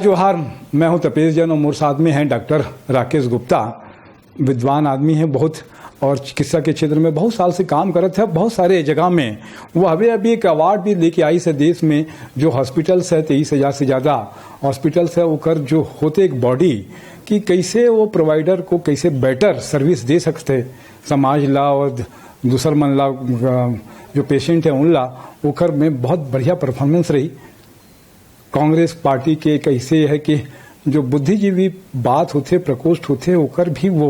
जोहार, मैं हूं तपेश जैन और मेरे साथ में हैं डॉक्टर राकेश गुप्ता। विद्वान आदमी है बहुत और चिकित्सा के क्षेत्र में बहुत साल से काम करते हैं बहुत सारे जगह में। वो अभी एक अवार्ड भी लेके आई से देश में जो हॉस्पिटल्स है 23,000 से ज़्यादा हॉस्पिटल्स है ओकर जो होते एक बॉडी कि कैसे वो प्रोवाइडर को कैसे बेटर सर्विस दे सकते समाज ला और दूसर मन ला जो पेशेंट है उनला ओकर में बहुत बढ़िया परफॉर्मेंस रही। कांग्रेस पार्टी के कैसे है कि जो बुद्धिजीवी बात होते प्रकोष्ठ होते ओकर भी वो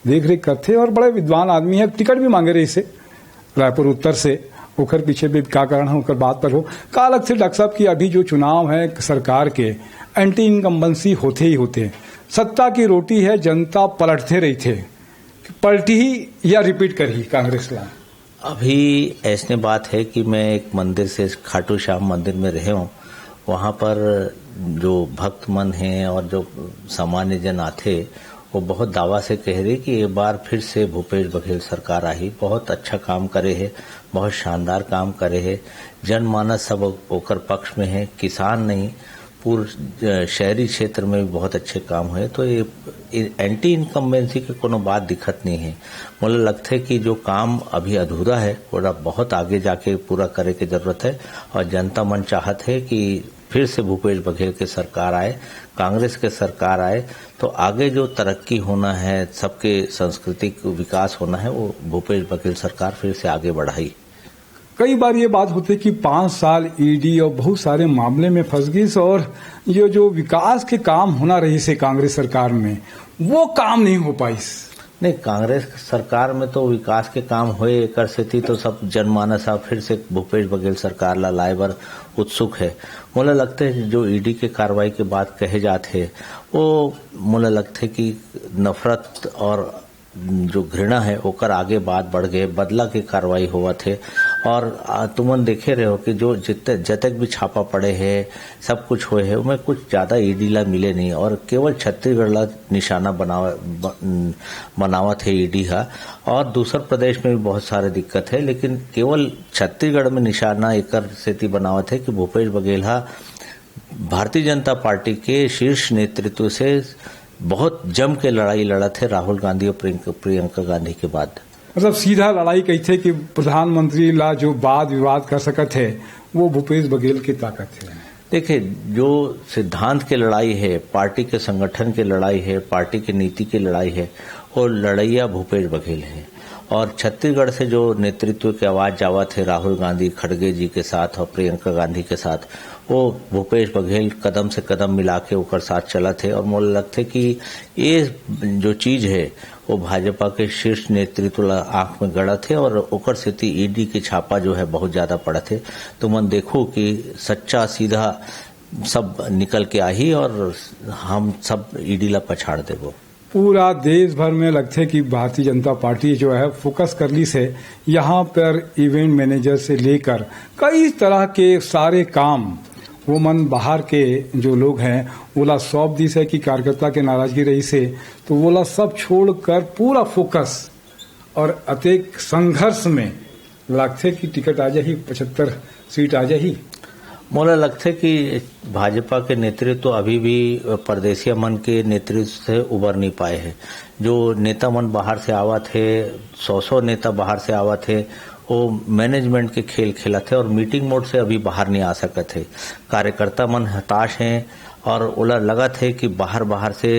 देख रेख करते और बड़े विद्वान आदमी है। टिकट भी मांगे रही से रायपुर उत्तर से ओकर पीछे भी क्या कारण है ओकर बात पर हो का अलग से डॉक्टर साहब की अभी जो चुनाव है सरकार के एंटी इनकम्बेंसी होते ही होते सत्ता की रोटी है जनता पलटते रही थे पलटी ही या रिपीट कर ही कांग्रेस ला। अभी ऐसने बात है कि मैं एक मंदिर से खाटू श्याम मंदिर में रहे हूँ। वहाँ पर जो भक्त मन हैं और जो सामान्य जन आते वो बहुत दावा से कह रहे कि एक बार फिर से भूपेश बघेल सरकार आई, बहुत अच्छा काम करे है, बहुत शानदार काम करे है। जनमानस सब ओकर पक्ष में है, किसान नहीं पूर्व शहरी क्षेत्र में भी बहुत अच्छे काम हुए। तो ये एंटी इनकम्बेंसी के कोनो बात दिक्कत नहीं है। मुझे लगता है कि जो काम अभी अधूरा है वो बहुत आगे जाके पूरा करे की जरूरत है और जनता मन चाहत है कि फिर से भूपेश बघेल के सरकार आए, कांग्रेस के सरकार आए तो आगे जो तरक्की होना है, सबके सांस्कृतिक विकास होना है वो भूपेश बघेल सरकार फिर से आगे बढ़ाई। कई बार ये बात होती है कि 5 साल ईडी और बहुत सारे मामले में फंस गई और ये जो विकास के काम होना रही से कांग्रेस सरकार में वो काम नहीं हो पाई। नहीं, कांग्रेस सरकार में तो विकास के काम हुए कर से थी तो सब जनमानस फिर से भूपेश बघेल सरकार ला लाए बर उत्सुक है। मुझे लगता है जो ईडी के कार्रवाई के बाद कहे जाते हैं वो मुझे लगता है कि नफरत और जो घृणा है ओकर आगे बात बढ़ गए, बदला की कार्रवाई हुआ थे। और तुमन देखे रहे हो कि जो जतक भी छापा पड़े हैं सब कुछ हुए है उनमें कुछ ज्यादा ईडी ला मिले नहीं और केवल छत्तीसगढ़ ला निशाना बनावत है ईडी हा। और दूसर प्रदेश में भी बहुत सारे दिक्कत है लेकिन केवल छत्तीसगढ़ में निशाना एकर सेती बनावत है कि भूपेश बघेल हा भारतीय जनता पार्टी के शीर्ष नेतृत्व से बहुत जम के लड़ाई लड़त है राहुल गांधी और प्रियंका गांधी के बाद। मतलब सीधा लड़ाई कहते कि प्रधानमंत्री ला जो वाद विवाद कर सकत है वो भूपेश बघेल की ताकत है। देखिए, जो सिद्धांत की लड़ाई है, पार्टी के संगठन की लड़ाई है, पार्टी की नीति की लड़ाई है और लड़ैया भूपेश बघेल है। और छत्तीसगढ़ से जो नेतृत्व की आवाज जावत है राहुल गांधी खड़गे जी के साथ और प्रियंका गांधी के साथ वो भूपेश बघेल कदम से कदम मिला के ओकर साथ चलत है। और मुझे लगता है कि ये जो चीज है वो भाजपा के शीर्ष नेतृत्व आंख में गड़त है और ओकर स्थिति ईडी की छापा जो है बहुत ज्यादा पड़त है। तो मन देखो कि सच्चा सीधा सब निकल के आई और हम सब ईडी ला पछाड़ देवो। पूरा देश भर में लगता है कि भारतीय जनता पार्टी जो है फोकस कर ली से यहाँ पर इवेंट मैनेजर से लेकर कई तरह के सारे काम वो मन बाहर के जो लोग हैं वोला सौंप दी से कि कार्यकर्ता के नाराजगी रही से तो वोला सब छोड़कर पूरा फोकस और अतेक संघर्ष में लगते कि टिकट आ जाही 75 सीट आ जाही। मुझे लगता है कि भाजपा के नेतृत्व अभी भी परदेशिया मन के नेतृत्व से उबर नहीं पाए हैं। जो नेता मन बाहर से आवत है 100 नेता बाहर से आवत है वो मैनेजमेंट के खेल खेला थे और मीटिंग मोड से अभी बाहर नहीं आ सकते थे। कार्यकर्ता मन हताश हैं और उला लगा थे कि बाहर से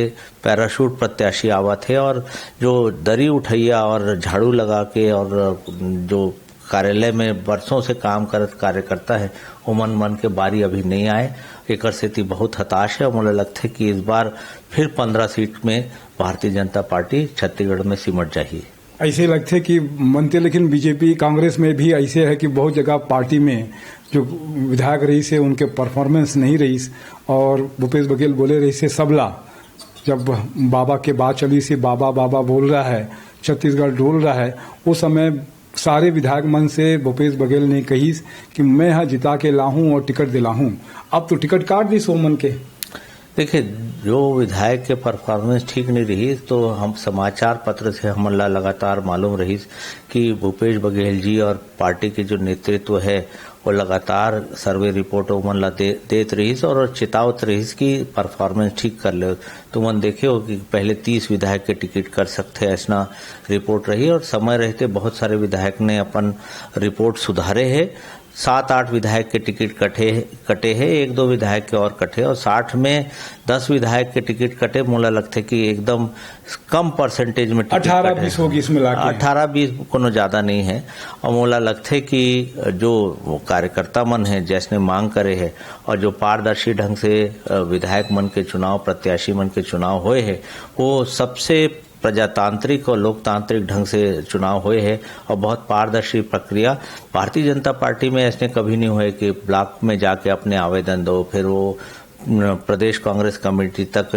पैराशूट प्रत्याशी आवत है और जो दरी उठैया और झाड़ू लगा के और जो कार्यालय में वर्षों से काम करत कार्यकर्ता है वो मन के बारी अभी नहीं आए। एकर स्थिति बहुत हताश है और मुझे लगता है कि इस बार फिर 15 सीट में भारतीय जनता पार्टी छत्तीसगढ़ में सिमट जाएगी। ऐसे लगते कि मनते लेकिन बीजेपी कांग्रेस में भी ऐसे है कि बहुत जगह पार्टी में जो विधायक रही से उनके परफॉर्मेंस नहीं रही और भूपेश बघेल बोले रही से सबला जब बाबा के बात चली से बाबा बाबा बोल रहा है छत्तीसगढ़ डोल रहा है उस समय सारे विधायक मन से भूपेश बघेल ने कही कि मैं यहाँ जिता के लाहूं और टिकट दिलाहूं। अब तो टिकट काट दी सो मन के। देखिए, जो विधायक के परफॉर्मेंस ठीक नहीं रही तो हम समाचार पत्र से हमला लगातार मालूम रही कि भूपेश बघेल जी और पार्टी के जो नेतृत्व है वो लगातार सर्वे रिपोर्ट मन ला देत रहीस और चितावत रहीस कि परफॉर्मेंस ठीक कर ले। तो मन देखे हो कि पहले 30 विधायक के टिकट कर सकते ऐसा रिपोर्ट रही और समय रहते बहुत सारे विधायक ने अपन रिपोर्ट सुधारे है। 7-8 विधायक के टिकट कटे हैं, 1-2 विधायक के और कटे और 60 में 10 विधायक के टिकट कटे। मुझे लगता है कि एकदम कम परसेंटेज में 18-20 होगी इसमें लाके 18-20 कोनो ज्यादा नहीं है। और मुझे लगता है कि जो कार्यकर्ता मन है जैसने मांग करे है और जो पारदर्शी ढंग से विधायक मन के चुनाव प्रत्याशी मन के चुनाव हुए है वो सबसे प्रजातांत्रिक और लोकतांत्रिक ढंग से चुनाव हुए हैं और बहुत पारदर्शी प्रक्रिया। भारतीय जनता पार्टी में ऐसे कभी नहीं हुए कि ब्लॉक में जाके अपने आवेदन दो फिर वो प्रदेश कांग्रेस कमेटी तक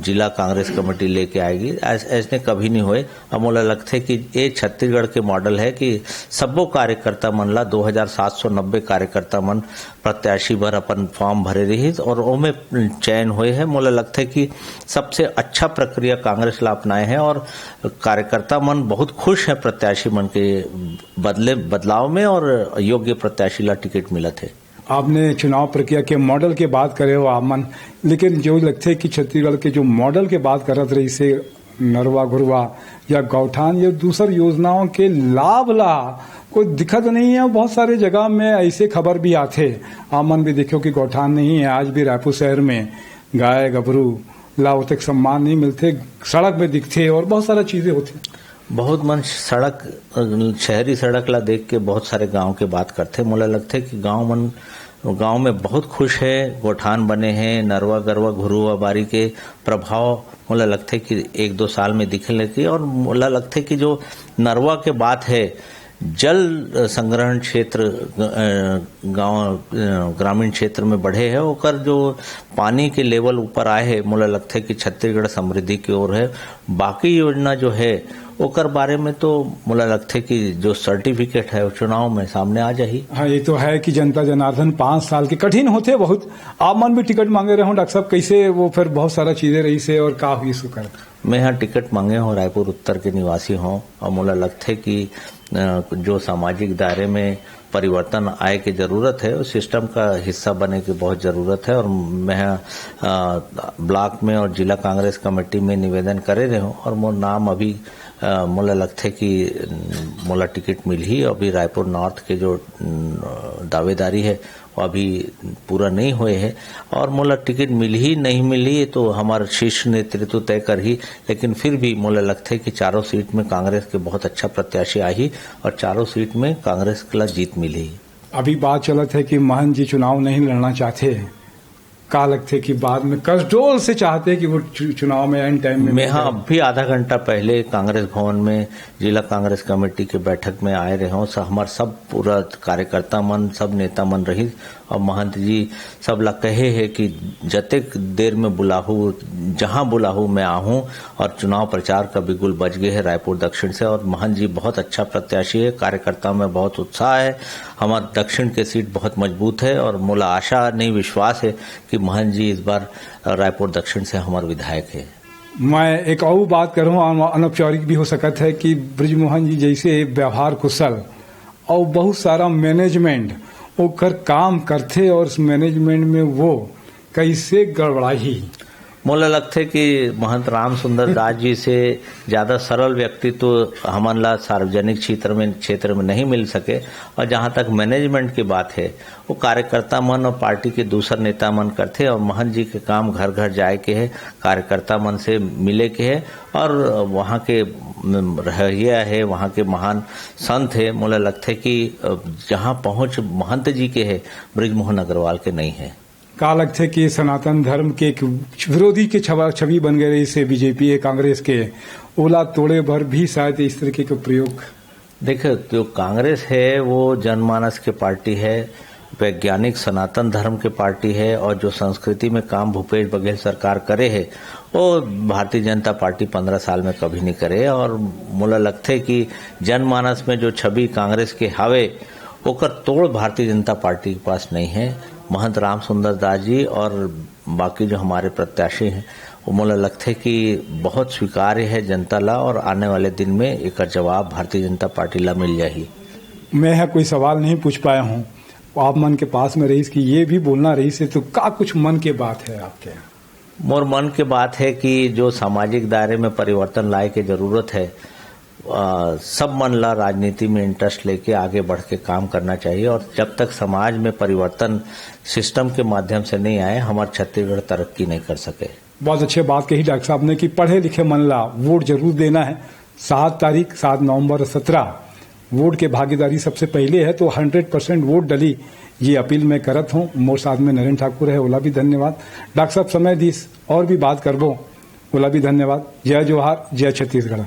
जिला कांग्रेस कमेटी लेके आएगी, ऐसे कभी नहीं हुए। अब मुझे लगता है कि ये छत्तीसगढ़ के मॉडल है कि सबो कार्यकर्ता मन ला 2790 कार्यकर्ता मन प्रत्याशी भर अपन फॉर्म भरे रही और ओमे चयन हुए हैं। मुझे लगता है कि सबसे अच्छा प्रक्रिया कांग्रेस ला अपनाए हैं और कार्यकर्ता मन बहुत खुश है प्रत्याशी मन के बदलाव में और योग्य प्रत्याशी ला टिकट मिला थे। आपने चुनाव प्रक्रिया के मॉडल के बात करे हो आमन, लेकिन जो लगते है कि छत्तीसगढ़ के जो मॉडल के बात करत रही से नरवा घुरवा या गौठान या दूसर योजनाओं के लाभ ला कोई दिक्कत नहीं है। बहुत सारे जगह में ऐसे खबर भी आते आमन भी देखो कि गौठान नहीं है। आज भी रायपुर शहर में गाय गबरू ला तक सम्मान नहीं मिलते, सड़क में दिखते और बहुत सारा चीजें होती। बहुत मन सड़क शहरी सड़क ला देख के बहुत सारे गांव के बात करते। मुझे लगता है कि गांव में बहुत खुश है, गौठान बने हैं, नरवा गरवा घुरुआ बारी के प्रभाव मुझे लगता है कि 1-2 साल में दिखने लगी। और मुझे लगता है कि जो नरवा के बात है जल संग्रहण क्षेत्र गांव ग्रामीण क्षेत्र में बढ़े है ओकर जो पानी के लेवल ऊपर आए है, मुझे लगता है कि छत्तीसगढ़ समृद्धि की ओर है। बाकी योजना जो है ओकर बारे में तो मुझे लगता है कि जो सर्टिफिकेट है वो चुनाव में सामने आ जाही। हाँ, ये तो है कि जनता जनार्दन 5 साल के कठिन होते बहुत। आप मन भी टिकट मांगे रहे हो डॉक्टर साहब, कैसे वो फिर बहुत सारा चीजें रही से और का हुई सुकर। मैं यहाँ टिकट मांगे हूँ, रायपुर उत्तर के निवासी हूँ और मुझे लगता है कि जो सामाजिक दायरे में परिवर्तन आए की जरूरत है उस सिस्टम का हिस्सा बने की बहुत जरूरत है। और मैं ब्लॉक में और जिला कांग्रेस कमेटी में निवेदन करे रहे हूँ और मोर नाम अभी मुझे लगता है कि मोला टिकट मिल ही। अभी रायपुर नॉर्थ के जो दावेदारी है वो अभी पूरा नहीं हुए है और मुझे टिकट मिल ही नहीं मिली तो हमारा शीर्ष नेतृत्व तय कर ही। लेकिन फिर भी मुझे लगता है कि चारों सीट में कांग्रेस के बहुत अच्छा प्रत्याशी आई और चारों सीट में कांग्रेस को जीत मिली। अभी बात चलत है कि महन जी चुनाव नहीं लड़ना चाहते, का लगते कि बाद में कसडोल से चाहते कि वो चुनाव में एंड टाइम में। मैं हाँ अभी आधा घंटा पहले कांग्रेस भवन में जिला कांग्रेस कमेटी के बैठक में आए रहे हूँ। हमारे सब पूरा कार्यकर्ता मन सब नेता मन रही और महंत जी सब ला कहे है कि जतेक देर में बुलाहू जहां बुलाहू मैं आहूं और चुनाव प्रचार का बिगुल बज गए है रायपुर दक्षिण से। और महंत जी बहुत अच्छा प्रत्याशी है, कार्यकर्ताओं में बहुत उत्साह है। हमारे दक्षिण के सीट बहुत मजबूत है और मुला आशा नहीं विश्वास है कि महंत जी इस बार रायपुर दक्षिण से हमारे विधायक है। मैं एक और बात करूँ, अनौपचारिक भी हो सकता है कि ब्रिजमोहन जी जैसे व्यवहार कुशल और बहुत सारा मैनेजमेंट ओकर काम करते और उस मैनेजमेंट में वो कैसे गड़बड़ाई। मुझे लगता है कि महंत राम सुंदर दास जी से ज्यादा सरल व्यक्तित्व तो हमारे ला सार्वजनिक क्षेत्र में नहीं मिल सके। और जहां तक मैनेजमेंट की बात है वो कार्यकर्ता मन और पार्टी के दूसर नेता मन करते और महंत जी के काम घर घर जाए के है, कार्यकर्ता मन से मिले के है और वहाँ के रहिया है, वहाँ के महान संत है। मुझे लगता है कि जहाँ पहुँच महंत जी के है ब्रिजमोहन अग्रवाल के नहीं है। का लगता है कि सनातन धर्म के एक विरोधी के छवि बन गए इसे बीजेपी कांग्रेस के ओला तोड़े भर भी शायद इस तरीके का प्रयोग। देखो जो कांग्रेस है वो जनमानस की पार्टी है, वैज्ञानिक सनातन धर्म की पार्टी है और जो संस्कृति में काम भूपेश बघेल सरकार करे है वो भारतीय जनता पार्टी 15 साल में कभी नहीं करे। और मुझे लगता है कि जनमानस में जो छवि कांग्रेस के हावे ओकर तोड़ भारतीय जनता पार्टी के पास नहीं है। महंत राम सुंदर दास जी और बाकी जो हमारे प्रत्याशी हैं वो मुझे लगता है कि बहुत स्वीकार्य है जनता ला और आने वाले दिन में एक जवाब भारतीय जनता पार्टी ला मिल जाएगी। मैं कोई सवाल नहीं पूछ पाया हूँ, आप मन के पास में रहीस कि ये भी बोलना रहीस है, तो का कुछ मन के बात है आपके? मोर मन के बात है कि जो सामाजिक दायरे में परिवर्तन लाए के जरूरत है, सब मन ला राजनीति में इंटरेस्ट लेके आगे बढ़ के काम करना चाहिए। और जब तक समाज में परिवर्तन सिस्टम के माध्यम से नहीं आए, हमारा छत्तीसगढ़ तरक्की नहीं कर सके। बहुत अच्छी बात कही डॉक्टर साहब ने कि पढ़े लिखे मन ला वोट जरूर देना है। 7 नवंबर 17 वोट के भागीदारी सबसे पहले है, तो 100% वोट डली, ये अपील मैं करत हूँ। मोर साथ में नरेंद्र ठाकुर है, ओला भी धन्यवाद। डॉक्टर साहब समय दीस और भी बात करबो, ओला भी धन्यवाद। जय जोहार, जय छत्तीसगढ़।